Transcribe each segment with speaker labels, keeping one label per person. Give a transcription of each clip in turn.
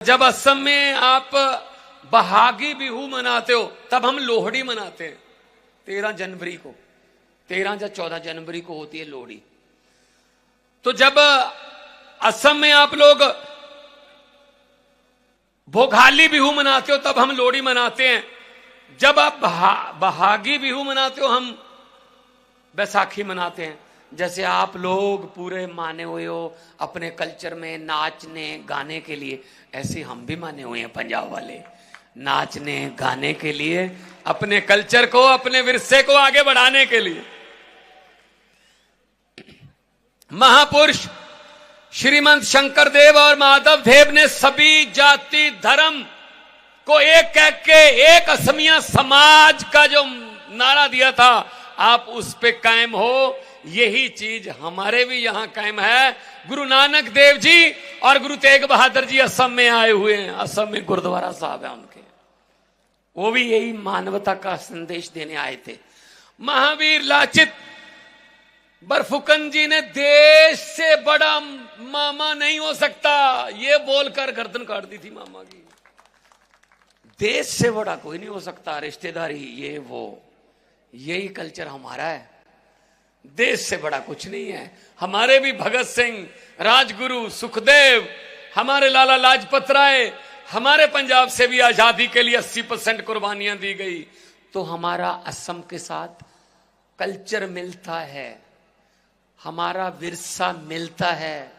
Speaker 1: जब असम में आप बहागी बिहू मनाते हो तब हम लोहड़ी मनाते हैं 13 जनवरी को। 13 या 14 जनवरी को होती है लोहड़ी। तो जब असम में आप लोग भोगाली बिहू मनाते हो तब हम लोहड़ी मनाते हैं। जब आप बहागी बिहू मनाते हो हम बैसाखी मनाते हैं। जैसे आप लोग पूरे माने हुए हो अपने कल्चर में नाचने गाने के लिए, ऐसे हम भी माने हुए हैं पंजाब वाले नाचने गाने के लिए, अपने कल्चर को अपने विरसे को आगे बढ़ाने के लिए। महापुरुष श्रीमंत शंकर देव और माधव देव ने सभी जाति धर्म को एक कह के एक असमिया समाज का जो नारा दिया था, आप उस पे कायम हो। यही चीज हमारे भी यहां कायम है। गुरु नानक देव जी और गुरु तेग बहादुर जी असम में आए हुए हैं। असम में गुरुद्वारा साहब है उनके, वो भी यही मानवता का संदेश देने आए थे। महावीर लाचित बरफुकन जी ने देश से बड़ा मामा नहीं हो सकता ये बोलकर गर्दन काट दी थी मामा की। देश से बड़ा कोई नहीं हो सकता, रिश्तेदारी ये वो, यही कल्चर हमारा है। देश से बड़ा कुछ नहीं है। हमारे भी भगत सिंह, राजगुरु, सुखदेव, हमारे लाला लाजपत राय, हमारे पंजाब से भी आजादी के लिए 80% कुर्बानियां दी गई। तो हमारा असम के साथ कल्चर मिलता है, हमारा विरसा मिलता है,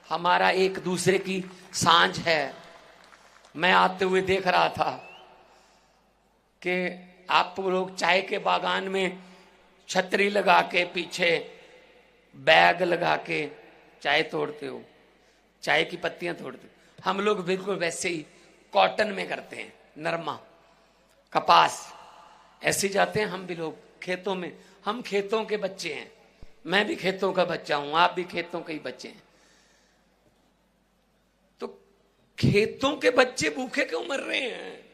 Speaker 1: हमारा एक दूसरे की सांझ है। मैं आते हुए देख रहा था कि आप लोग चाय के बागान में छतरी लगा के पीछे बैग लगा के चाय तोड़ते हो, चाय की पत्तियां तोड़ते हो। हम लोग बिल्कुल वैसे ही कॉटन में करते हैं, नरमा कपास ऐसे जाते हैं। हम भी लोग खेतों में, हम खेतों के बच्चे हैं, मैं भी खेतों का बच्चा हूं, आप भी खेतों के ही बच्चे हैं। तो खेतों के बच्चे भूखे क्यों मर रहे हैं?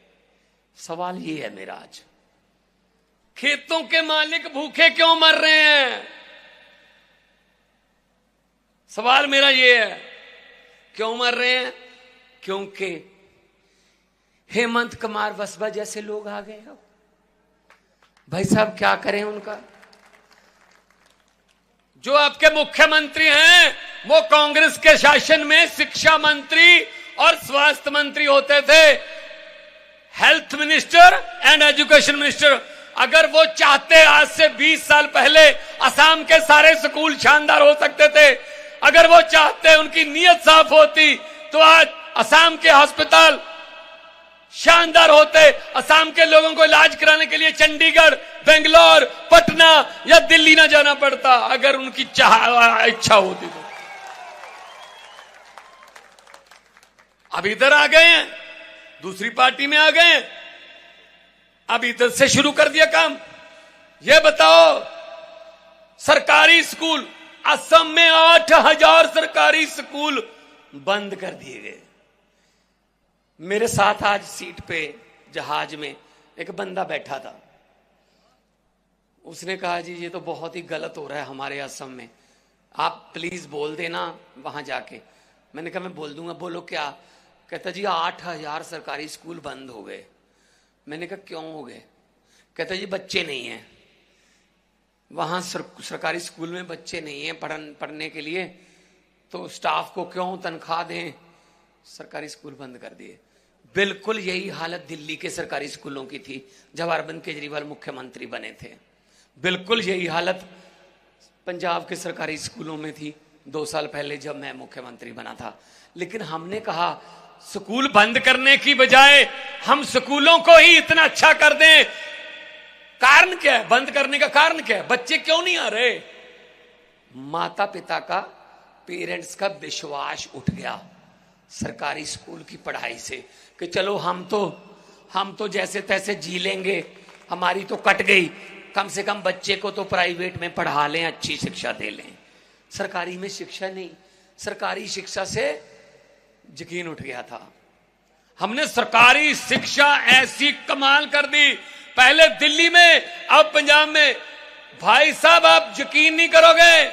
Speaker 1: सवाल ये है मेरा आज। खेतों के मालिक भूखे क्यों मर रहे हैं? सवाल मेरा ये है, क्यों मर रहे हैं? क्योंकि हेमंत कुमार बसपा जैसे लोग आ गए। अब भाई साहब क्या करें उनका? जो आपके मुख्यमंत्री हैं वो कांग्रेस के शासन में शिक्षा मंत्री और स्वास्थ्य मंत्री होते थे, health minister and education minister. अगर वो चाहते आज से 20 साल पहले असम के सारे स्कूल शानदार हो सकते थे। अगर वो चाहते, उनकी नीयत साफ होती तो आज असम के अस्पताल शानदार होते। असम के लोगों को इलाज कराने के लिए चंडीगढ़, बेंगलोर, पटना या दिल्ली ना जाना पड़ता, अगर उनकी इच्छा होती तो। अब इधर आ गए हैं, दूसरी पार्टी में आ गए हैं, अब इधर से शुरू कर दिया काम। ये बताओ, सरकारी स्कूल असम में 8000 सरकारी स्कूल बंद कर दिए गए। मेरे साथ आज सीट पे जहाज में एक बंदा बैठा था, उसने कहा जी ये तो बहुत ही गलत हो रहा है हमारे असम में, आप प्लीज बोल देना वहां जाके। मैंने कहा मैं बोल दूंगा। बोलो क्या? कहता जी 8000 सरकारी स्कूल बंद हो गए। मैंने कहा क्यों हो गए? कहता जी बच्चे नहीं हैं वहां, सरकारी स्कूल में बच्चे नहीं हैं पढ़ने के लिए, तो स्टाफ को क्यों तनख्वाह दें, सरकारी स्कूल बंद कर दिए। बिल्कुल यही हालत दिल्ली के सरकारी स्कूलों की थी जब अरविंद केजरीवाल मुख्यमंत्री बने थे। बिल्कुल यही हालत पंजाब के सरकारी स्कूलों में थी 2 साल पहले जब मैं मुख्यमंत्री बना था। लेकिन हमने कहा स्कूल बंद करने की बजाय हम स्कूलों को ही इतना अच्छा कर दें। कारण क्या है बंद करने का? कारण क्या है? बच्चे क्यों नहीं आ रहे? माता पिता का, पेरेंट्स का विश्वास उठ गया सरकारी स्कूल की पढ़ाई से कि चलो हम तो जैसे तैसे जी लेंगे, हमारी तो कट गई, कम से कम बच्चे को तो प्राइवेट में पढ़ा लें, अच्छी शिक्षा दे लें। सरकारी में शिक्षा नहीं, सरकारी शिक्षा से यकीन उठ गया था। हमने सरकारी शिक्षा ऐसी कमाल कर दी, पहले दिल्ली में अब पंजाब में। भाई साहब आप यकीन नहीं करोगे,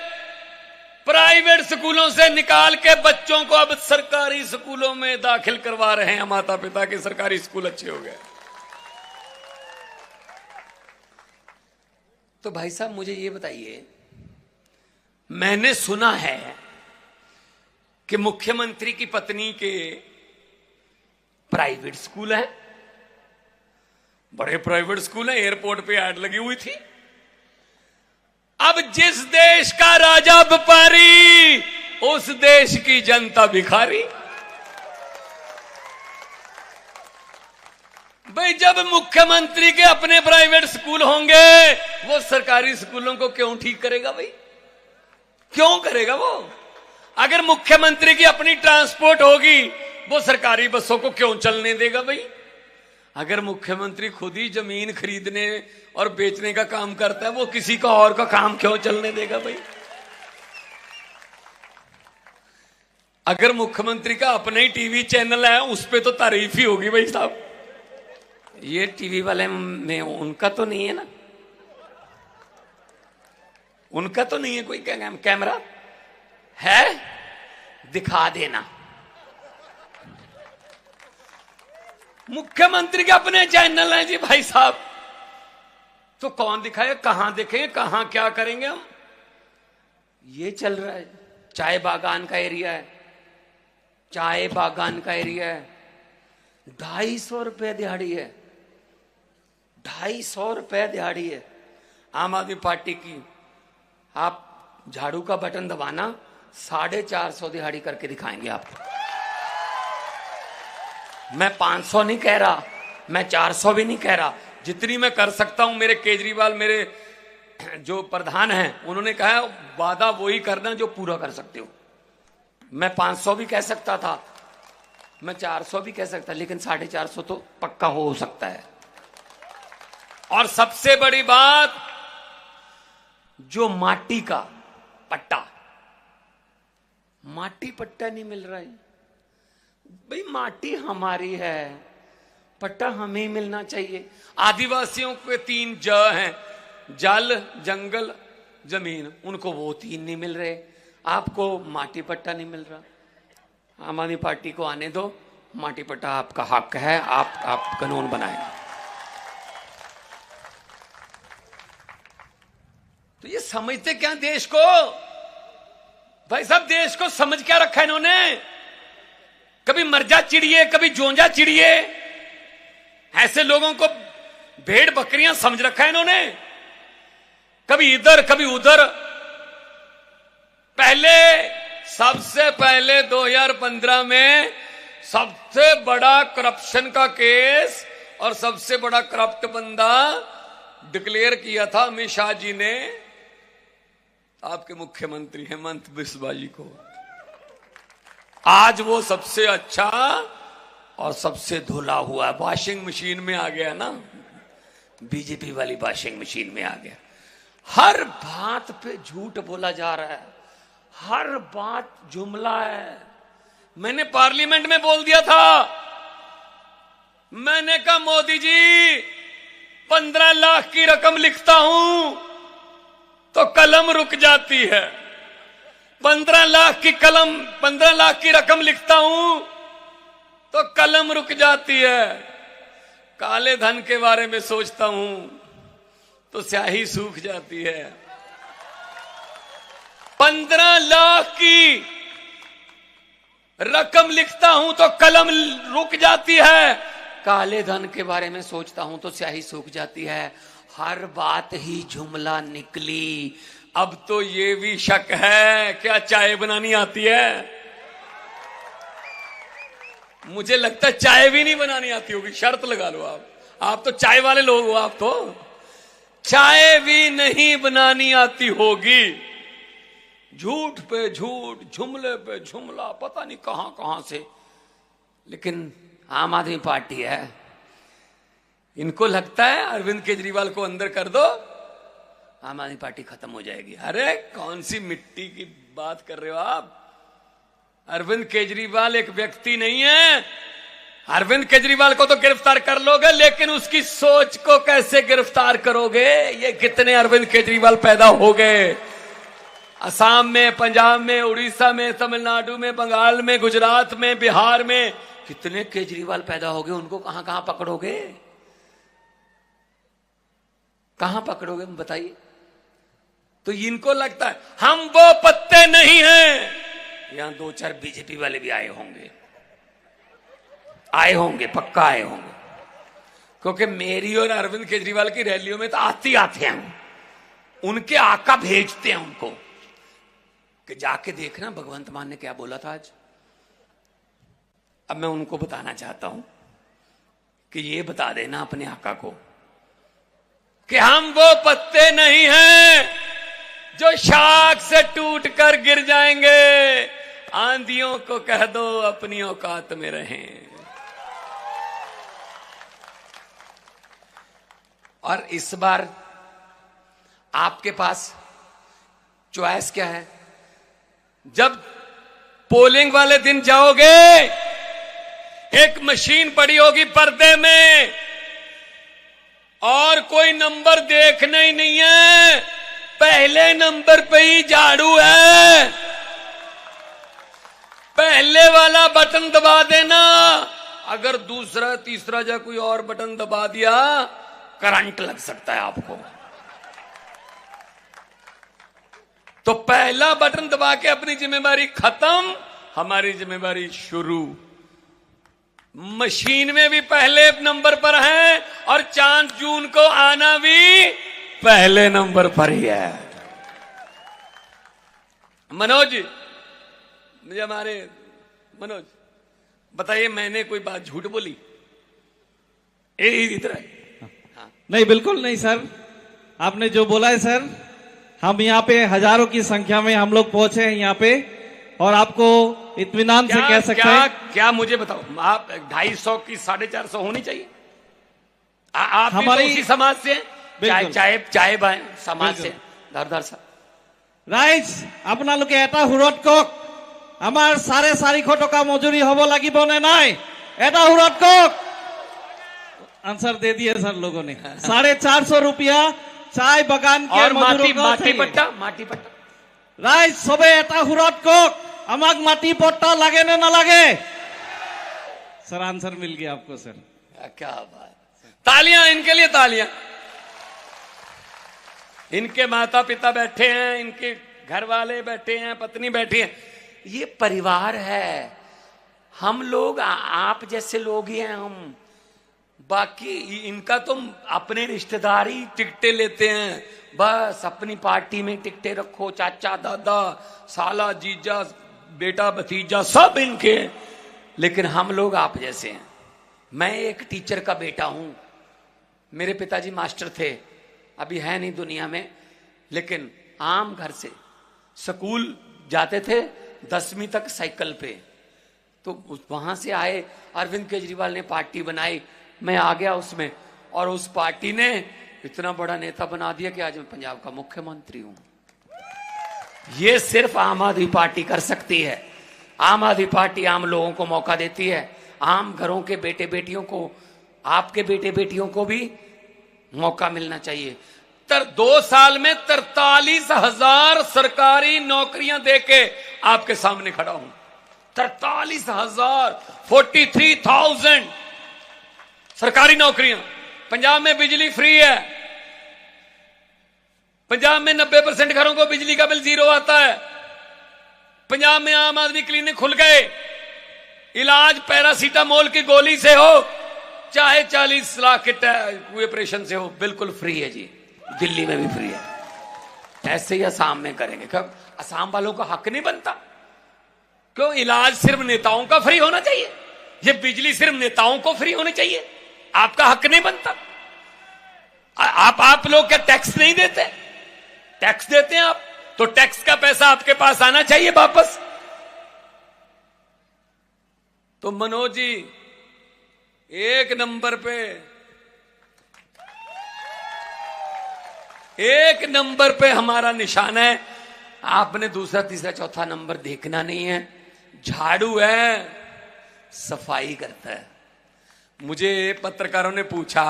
Speaker 1: प्राइवेट स्कूलों से निकाल के बच्चों को अब सरकारी स्कूलों में दाखिल करवा रहे हैं माता पिता के, सरकारी स्कूल अच्छे हो गए। तो भाई साहब मुझे ये बताइए, मैंने सुना है कि मुख्यमंत्री की पत्नी के प्राइवेट स्कूल है, बड़े प्राइवेट स्कूल है, एयरपोर्ट पे ऐड लगी हुई थी। अब जिस देश का राजा व्यापारी, उस देश की जनता भिखारी। भाई जब मुख्यमंत्री के अपने प्राइवेट स्कूल होंगे, वो सरकारी स्कूलों को क्यों ठीक करेगा भाई? क्यों करेगा वो? अगर मुख्यमंत्री की अपनी ट्रांसपोर्ट होगी, वो सरकारी बसों को क्यों चलने देगा भाई? अगर मुख्यमंत्री खुद ही जमीन खरीदने और बेचने का काम करता है, वो किसी का और का काम क्यों चलने देगा भाई? अगर मुख्यमंत्री का अपना ही टीवी चैनल है, उस पे तो तारीफ ही होगी भाई साहब। ये टीवी वाले में उनका तो नहीं है ना, उनका तो नहीं है कोई कैमरा है, दिखा देना। मुख्यमंत्री के अपने चैनल हैं जी भाई साहब, तो कौन दिखाए, कहां देखेंगे, कहां क्या करेंगे हम? ये चल रहा है। चाय बागान का एरिया है, चाय बागान का एरिया है, 250 रुपए दिहाड़ी है, 250 रुपए दिहाड़ी है। आम आदमी पार्टी की आप झाड़ू का बटन दबाना, 450 दिहाड़ी करके दिखाएंगे आप। मैं 500 नहीं कह रहा, मैं 400 भी नहीं कह रहा, जितनी मैं कर सकता हूं। मेरे केजरीवाल, मेरे जो प्रधान हैं, उन्होंने कहा वादा वही करना जो पूरा कर सकते हो। मैं 500 भी कह सकता था, मैं 400 भी कह सकता, लेकिन 450 तो पक्का हो सकता है। और सबसे बड़ी बात, जो माटी का पट्टा, माटी पट्टा नहीं मिल रहा है भाई। माटी हमारी है, पट्टा हमें ही मिलना चाहिए। आदिवासियों के 3 ज हैं, जल, जंगल, जमीन, उनको वो 3 नहीं मिल रहे, आपको माटी पट्टा नहीं मिल रहा। आम आदमी पार्टी को आने दो, माटी पट्टा आपका हक है, आप कानून बनाएंगे। तो ये समझते क्या देश को? भाई साहब देश को समझ क्या रखा है इन्होंने? कभी मरजा चिड़िए, कभी जोंजा चिड़िए, ऐसे लोगों को भेड़ बकरियां समझ रखा है इन्होंने। कभी इधर कभी उधर। सबसे पहले 2015 में सबसे बड़ा करप्शन का केस और सबसे बड़ा करप्ट बंदा डिक्लेयर किया था अमित शाह जी ने आपके मुख्यमंत्री हेमंत बिस्वा जी को। आज वो सबसे अच्छा और सबसे धुला हुआ वॉशिंग मशीन में आ गया ना, बीजेपी वाली वॉशिंग मशीन में आ गया। हर बात पे झूठ बोला जा रहा है, हर बात जुमला है। मैंने पार्लियामेंट में बोल दिया था, मैंने कहा मोदी जी 15 लाख की रकम लिखता हूं तो कलम रुक जाती है, 15 लाख की रकम लिखता हूं तो कलम रुक जाती है। काले धन के बारे में सोचता हूं तो स्याही सूख जाती है। 15 लाख की रकम लिखता हूं तो कलम रुक जाती है, काले धन के बारे में सोचता हूं तो स्याही सूख जाती है। हर बात ही जुमला निकली। अब तो ये भी शक है, क्या चाय बनानी आती है? मुझे लगता है चाय भी नहीं बनानी आती होगी, शर्त लगा लो आप तो चाय वाले लोग हो, आप तो चाय भी नहीं बनानी आती होगी। झूठ पे झूठ, जुमले पे जुमला, पता नहीं कहां कहां से। लेकिन आम आदमी पार्टी है, इनको लगता है अरविंद केजरीवाल को अंदर कर दो, आम आदमी पार्टी खत्म हो जाएगी। अरे कौन सी मिट्टी की बात कर रहे हो आप? अरविंद केजरीवाल एक व्यक्ति नहीं है। अरविंद केजरीवाल को तो गिरफ्तार कर लोगे, लेकिन उसकी सोच को कैसे गिरफ्तार करोगे? ये कितने अरविंद केजरीवाल पैदा हो गए, असम में, पंजाब में, उड़ीसा में, तमिलनाडु में, बंगाल में, गुजरात में, बिहार में कितने केजरीवाल पैदा हो गए। उनको कहां कहां पकड़ोगे, कहां पकड़ोगे बताइए। तो इनको लगता है हम वो पत्ते नहीं हैं। यहां 2-4 बीजेपी वाले भी आए होंगे, पक्का आए होंगे, क्योंकि मेरी और अरविंद केजरीवाल की रैलियों में तो आते हैं। उनके आका भेजते हैं उनको कि जाके देखना भगवंत मान ने क्या बोला था आज। अब मैं उनको बताना चाहता हूं कि ये बता देना अपने आका को कि हम वो पत्ते नहीं हैं जो शाख से टूटकर गिर जाएंगे। आंधियों को कह दो अपनी औकात में रहें। और इस बार आपके पास चॉइस क्या है? जब पोलिंग वाले दिन जाओगे, एक मशीन पड़ी होगी पर्दे में और कोई नंबर देखना ही नहीं है, पहले नंबर पे ही झाड़ू है, पहले वाला बटन दबा देना। अगर दूसरा तीसरा या कोई और बटन दबा दिया, करंट लग सकता है आपको। तो पहला बटन दबा के अपनी जिम्मेदारी खत्म, हमारी जिम्मेदारी शुरू। मशीन में भी पहले नंबर पर है और चांद जून को आना भी पहले नंबर पर ही है। मनोज, मुझे हमारे मनोज बताइए, मैंने कोई बात झूठ बोली? इधर हाँ।
Speaker 2: नहीं, बिल्कुल नहीं सर, आपने जो बोला है सर, हम यहाँ पे हजारों की संख्या में हम लोग पहुंचे हैं यहाँ पे, और आपको इत्मीनान से कह सकते हैं।
Speaker 1: क्या मुझे बताओ, आप 250 की 450 होनी चाहिए? आप
Speaker 2: हमारी
Speaker 1: भी तो उसी समाज से, चाहे समाज से धर सा
Speaker 2: राइज अपना लोग এটা হুৰতকক আমাৰ सारे 400 টকা মজুৰি হব লাগিব নে নাই? এটা হুৰতকক आंसर दे दिए सर लोगों ने। 450 रुपया चाय बगान के मजदूरों को
Speaker 1: माटी पट्टा
Speaker 2: राइज सबे এটা হুৰতকক আমাক माटी पट्टा लगे ने ना लगे? सर आंसर मिल गया आपको सर।
Speaker 1: क्या बात, तालियां इनके लिए, तालियां। इनके माता पिता बैठे हैं, इनके घर वाले बैठे हैं, पत्नी बैठी है, ये परिवार है। हम लोग आप जैसे लोग ही हैं हम, बाकी इनका तो अपने रिश्तेदार ही टिकटें लेते हैं, बस अपनी पार्टी में टिकटें रखो, चाचा दादा साला जीजा बेटा भतीजा सब इनके। लेकिन हम लोग आप जैसे हैं। मैं एक टीचर का बेटा हूं, मेरे पिताजी मास्टर थे, अभी है नहीं दुनिया में, लेकिन आम घर से स्कूल जाते थे 10वीं तक साइकिल पे। तो वहां से आए, अरविंद केजरीवाल ने पार्टी बनाई, मैं आ गया उसमें, और उस पार्टी ने इतना बड़ा नेता बना दिया कि आज मैं पंजाब का मुख्यमंत्री हूं। ये सिर्फ आम आदमी पार्टी कर सकती है। आम आदमी पार्टी आम लोगों को मौका देती है, आम घरों के बेटे बेटियों को, आपके बेटे बेटियों को भी मौका मिलना चाहिए। 2 साल में 43,000 सरकारी नौकरियां देके आपके सामने खड़ा हूं। 43,000, 43,000 सरकारी नौकरियां। पंजाब में बिजली फ्री है, पंजाब में 90% घरों को बिजली का बिल 0 आता है। पंजाब में आम आदमी क्लिनिक खुल गए, इलाज पैरासीटामोल की गोली से हो चाहे 40 लाख के ऑपरेशन से हो, बिल्कुल फ्री है जी। दिल्ली में भी फ्री है। ऐसे ही असम में करेंगे। कब असम वालों का हक नहीं बनता? क्यों इलाज सिर्फ नेताओं का फ्री होना चाहिए? ये बिजली सिर्फ नेताओं को फ्री होनी चाहिए? आपका हक नहीं बनता? आप लोग क्या टैक्स नहीं देते? टैक्स देते हैं आप, तो टैक्स का पैसा आपके पास आना चाहिए वापस। तो मनोज जी, एक नंबर पे हमारा निशान है। आपने दूसरा तीसरा चौथा नंबर देखना नहीं है। झाड़ू है, सफाई करता है। मुझे पत्रकारों ने पूछा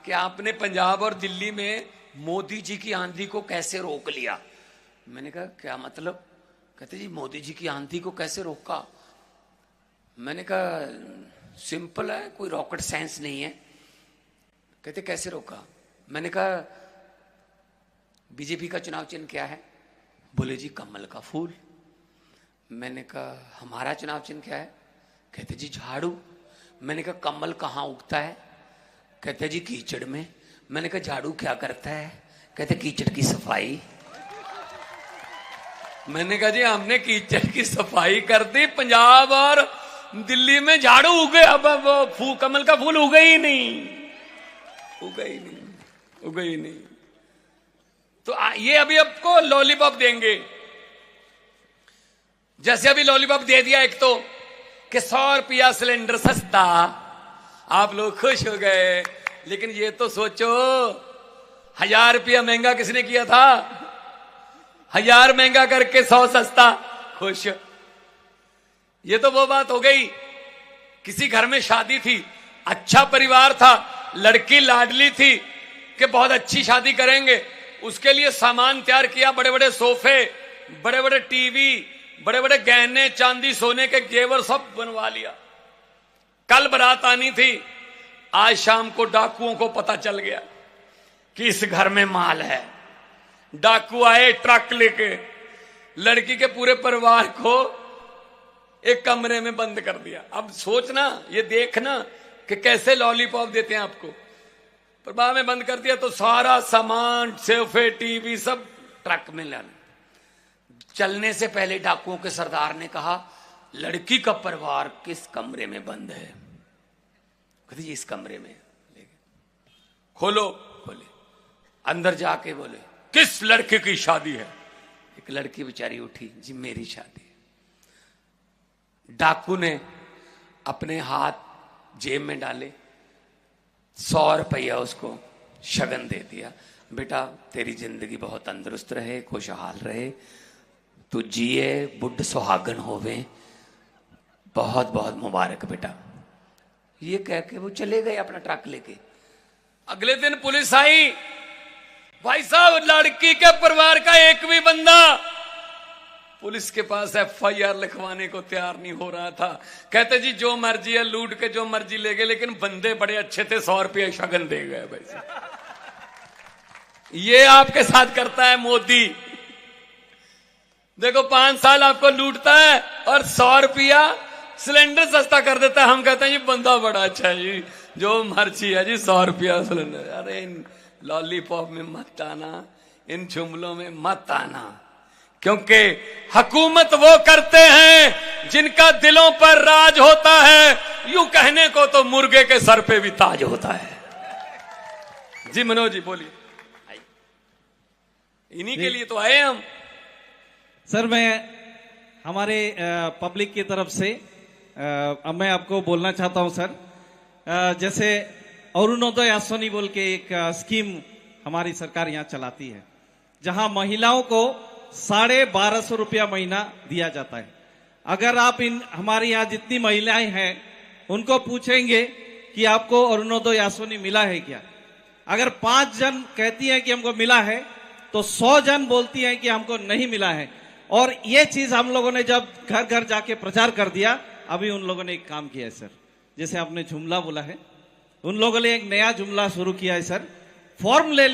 Speaker 1: कि आपने पंजाब और दिल्ली में मोदी जी की आंधी को कैसे रोक लिया। मैंने कहा क्या मतलब? कहते जी मोदी जी की आंधी को कैसे रोका? मैंने कहा सिंपल है, कोई रॉकेट साइंस नहीं है। कहते कैसे रोका? मैंने कहा बीजेपी का चुनाव चिन्ह क्या है? बोले जी कमल का फूल। मैंने कहा हमारा चुनाव चिन्ह क्या है? कहते जी झाड़ू। मैंने कहा कमल कहाँ उगता है? कहते जी कीचड़ में। मैंने कहा झाड़ू क्या करता है? कहते कीचड़ की सफाई। मैंने कहा जी हमने कीचड़ की सफाई कर दी, पंजाब और दिल्ली में झाड़ू उगे, अब कमल का फूल उगे ही नहीं, उगे ही नहीं, उगे ही नहीं। तो ये अभी आपको लॉलीपॉप देंगे, जैसे अभी लॉलीपॉप दे दिया एक तो कि 100 रुपया सिलेंडर सस्ता, आप लोग खुश हो गए। लेकिन ये तो सोचो 1000 रुपया महंगा किसने किया था? 1000 महंगा करके 100 सस्ता, खुश। ये तो वो बात हो गई, किसी घर में शादी थी, अच्छा परिवार था, लड़की लाडली थी कि बहुत अच्छी शादी करेंगे, उसके लिए सामान तैयार किया, बड़े बड़े सोफे, बड़े बड़े टीवी, बड़े बड़े गहने, चांदी सोने के जेवर सब बनवा लिया। कल बारात आनी थी, आज शाम को डाकुओं को पता चल गया कि इस घर में माल है। डाकू आए ट्रक लेके, लड़की के पूरे परिवार को एक कमरे में बंद कर दिया। अब सोचना, ये देखना कि कैसे लॉलीपॉप देते हैं आपको। प्रभा में बंद कर दिया तो सारा सामान, सोफे, टीवी सब ट्रक में लाना। चलने से पहले डाकुओं के सरदार ने कहा लड़की का परिवार किस कमरे में बंद है? कहते जी इस कमरे में। खोलो, खोले, अंदर जाके बोले किस लड़के की शादी है? एक लड़की बेचारी उठी, जी मेरी शादी है। डाकू ने अपने हाथ जेब में डाले, 100 रुपया उसको शगन दे दिया। बेटा तेरी जिंदगी बहुत तंदुरुस्त रहे, खुशहाल रहे, तू जिए, बुढ़ सुहागन होवे, बहुत बहुत मुबारक बेटा। ये कह के वो चले गए अपना ट्रक लेके। अगले दिन पुलिस आई, भाई साहब लड़की के परिवार का एक भी बंदा पुलिस के पास FIR लिखवाने को तैयार नहीं हो रहा था। कहते जी जो मर्जी है लूट के जो मर्जी ले गए, लेकिन बंदे बड़े अच्छे थे, 100 रुपया शगन दे गए। भाई ये आपके साथ करता है मोदी। देखो 5 साल आपको लूटता है और 100 रुपया सिलेंडर सस्ता कर देता है। हम कहते हैं ये बंदा बड़ा अच्छा है जी, जो मर्जी है जी 100 रुपया सिलेंडर। अरे इन लॉलीपॉप में मत आना, इन जुमलों में मत आना, क्योंकि हुकूमत वो करते हैं जिनका दिलों पर राज होता है। यूं कहने को तो मुर्गे के सर पे भी ताज होता है। जी मनोज जी बोलिए। इन्हीं के लिए तो आए हम।
Speaker 2: सर मैं हमारे पब्लिक की तरफ से अब मैं आपको बोलना चाहता हूं सर, जैसे अरुणोदय आश्वानी बोल के एक स्कीम हमारी सरकार यहाँ चलाती है, जहां महिलाओं को 1250 रुपया महीना दिया जाता है। अगर आप इन हमारे यहाँ जितनी महिलाएं हैं उनको पूछेंगे कि आपको अरुणोदय आश्वानी मिला है क्या, अगर 5 जन कहती हैं कि हमको मिला है तो 100 जन बोलती हैं कि हमको नहीं मिला है। और ये चीज हम लोगों ने जब घर घर जाके प्रचार कर दिया, अभी उन लोगों ने एक काम किया है सर, जैसे आपने जुमला बोला है, उन लोगों ने एक नया जुमला शुरू किया है सर। फॉर्म ले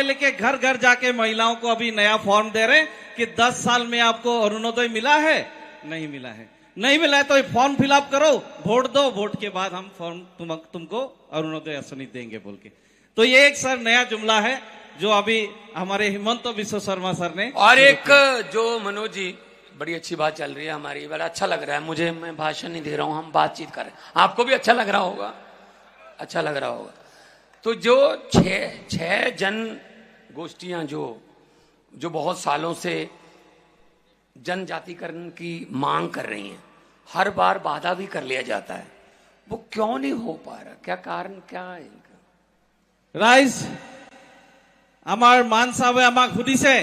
Speaker 2: लेके घर घर जाके महिलाओं को अभी नया फॉर्म दे रहे हैं कि 10 साल में आपको अरुणोदय मिला है, नहीं मिला है, नहीं मिला है तो फॉर्म फिलअप करो, वोट दो, वोट के बाद हम फॉर्म तुमको अरुणोदय आश्वानी देंगे बोल के। तो ये एक सर नया जुमला है जो अभी हमारे हिमंत विश्व शर्मा सर ने।
Speaker 1: और एक जो मनोज जी बड़ी अच्छी बात चल रही है हमारी, बड़ा अच्छा लग रहा है मुझे, मैं भाषण नहीं दे रहा हूं, हम बातचीत कर रहे हैं, आपको भी अच्छा लग रहा होगा, अच्छा लग रहा होगा। तो जो छह जन गोष्ठियां जो बहुत सालों से जनजातिकरण की मांग कर रही हैं, हर बार बाधा भी कर लिया जाता है, वो क्यों नहीं हो पा रहा? क्या कारण क्या है इनका?
Speaker 2: राइज আমার মান সাহেবে আমাক সুধিছে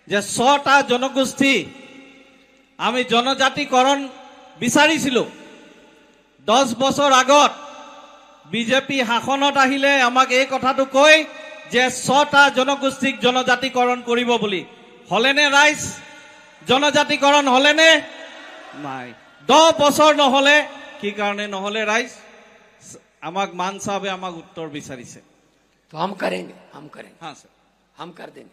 Speaker 2: যে 100টা জনগোষ্ঠী আমি জনজাতিকরণ বিচাৰিছিলো। 10 বছৰ আগত বিজেপি শাসনত আহিলে আমাক এই কথাটো কয় যে 6টা জনগোষ্ঠীক জনজাতিকৰণ কৰিব বুলি। হলেনে ৰাইজ? জনজাতিকৰণ হলেনে নাই? 10 বছৰ নহলে কি কাৰণে নহলে ৰাইজ? আমাক মান সাহেবে আমাক উত্তৰ বিচাৰিছে।
Speaker 1: तो हम करेंगे, हम करेंगे,
Speaker 2: हाँ सर,
Speaker 1: हम कर देंगे।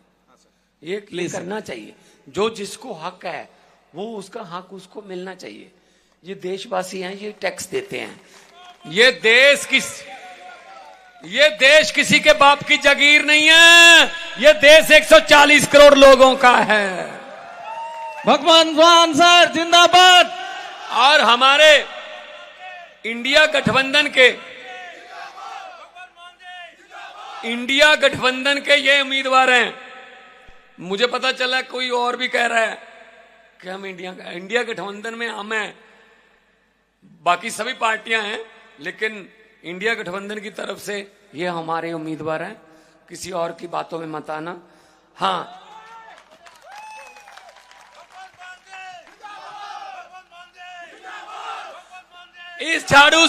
Speaker 1: ये करना चाहिए। जो जिसको हक है वो उसका हक उसको मिलना चाहिए। ये देशवासी हैं, ये टैक्स देते हैं। ये देश किसी के बाप की जागीर नहीं है। ये देश 140 करोड़ लोगों का है।
Speaker 2: भगवान मान सर जिंदाबाद।
Speaker 1: और हमारे इंडिया गठबंधन के ये उम्मीदवार हैं। मुझे पता चला कोई और भी कह रहा है कि हम इंडिया गठबंधन में हम हैं, बाकी सभी पार्टियां हैं, लेकिन इंडिया गठबंधन की तरफ से ये हमारे उम्मीदवार हैं। किसी और की बातों में मत आना। हाँ, इस झाड़ू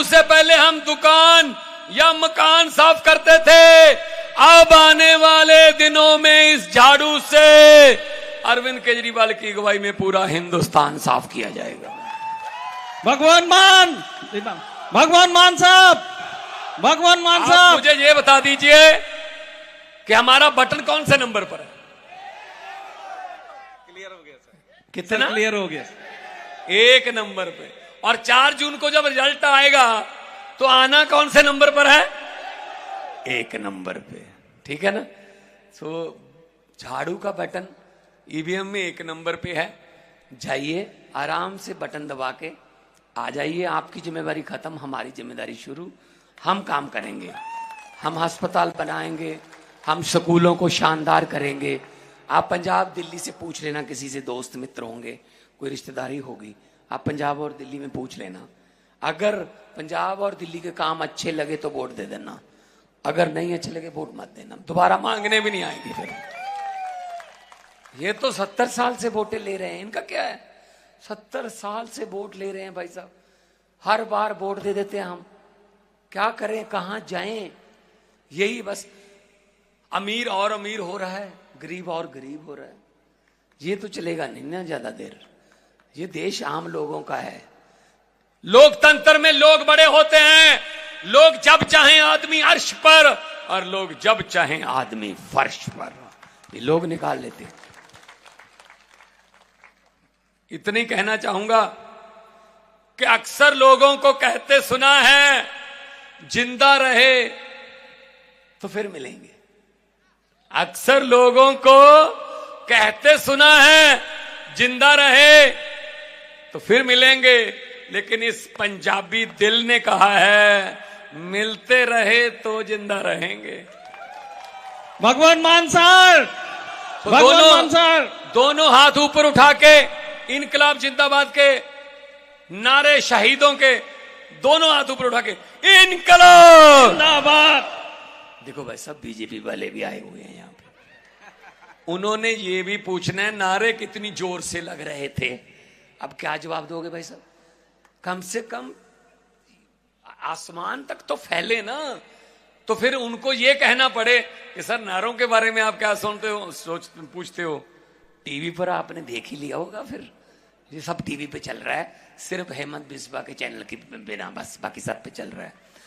Speaker 1: से पहले हम दुकान या मकान साफ करते थे। अब आने वाले दिनों में इस झाड़ू से अरविंद केजरीवाल की अगुवाई में पूरा हिंदुस्तान साफ किया जाएगा।
Speaker 2: भगवान मान साहब,
Speaker 1: मुझे ये बता दीजिए कि हमारा बटन कौन से नंबर पर है?
Speaker 2: क्लियर हो गया सर।
Speaker 1: कितना
Speaker 2: क्लियर हो गया?
Speaker 1: 1 नंबर पे। और 4 जून को जब रिजल्ट आएगा तो आना कौन से नंबर पर है? 1 नंबर पे। ठीक है ना? तो झाड़ू का बटन ईवीएम में 1 नंबर पे है। जाइए आराम से बटन दबा के आ जाइए। आपकी जिम्मेदारी खत्म, हमारी जिम्मेदारी शुरू। हम काम करेंगे, हम अस्पताल बनाएंगे, हम स्कूलों को शानदार करेंगे। आप पंजाब दिल्ली से पूछ लेना, किसी से दोस्त मित्र होंगे, कोई रिश्तेदारी होगी, आप पंजाब और दिल्ली में पूछ लेना। अगर पंजाब और दिल्ली के काम अच्छे लगे तो वोट दे देना, अगर नहीं अच्छे लगे वोट मत देना। दोबारा मांगने भी नहीं आएंगे फिर। ये तो 70 साल से वोटें ले रहे हैं, इनका क्या है? 70 साल से वोट ले रहे हैं भाई साहब। हर बार वोट दे देते हैं हम। क्या करें, कहां जाएं? यही बस, अमीर और अमीर हो रहा है, गरीब और गरीब हो रहा है। ये तो चलेगा नहीं ना ज्यादा देर। ये देश आम लोगों का है। लोकतंत्र में लोग बड़े होते हैं। लोग जब चाहें आदमी अर्श पर और लोग जब चाहें आदमी फर्श पर। ये लोग निकाल लेते हैं। इतनी कहना चाहूंगा कि अक्सर लोगों को कहते सुना है, जिंदा रहे तो फिर मिलेंगे। अक्सर लोगों को कहते सुना है, जिंदा रहे तो फिर मिलेंगे। लेकिन इस पंजाबी दिल ने कहा है, मिलते रहे तो जिंदा रहेंगे।
Speaker 2: भगवान मान सर,
Speaker 1: तो
Speaker 2: भगवान मान सर,
Speaker 1: दोनों हाथ ऊपर उठा के इनकलाब जिंदाबाद के नारे, शहीदों के दोनों हाथ ऊपर उठा के इनकलाब
Speaker 2: जिंदाबाद।
Speaker 1: देखो भाई, सब बीजेपी वाले भी आए हुए हैं यहाँ पे। उन्होंने ये भी पूछना है, नारे कितनी जोर से लग रहे थे। अब क्या जवाब दोगे भाई साहब? कम से कम आसमान तक तो फैले ना। तो फिर उनको ये कहना पड़े कि सर नारों के बारे में आप क्या सुनते हो, पूछते हो? टीवी पर आपने देख ही लिया होगा। फिर ये सब टीवी पे चल रहा है, सिर्फ हेमंत बिस्वा के चैनल के बिना, बस बाकी सब पे चल रहा है।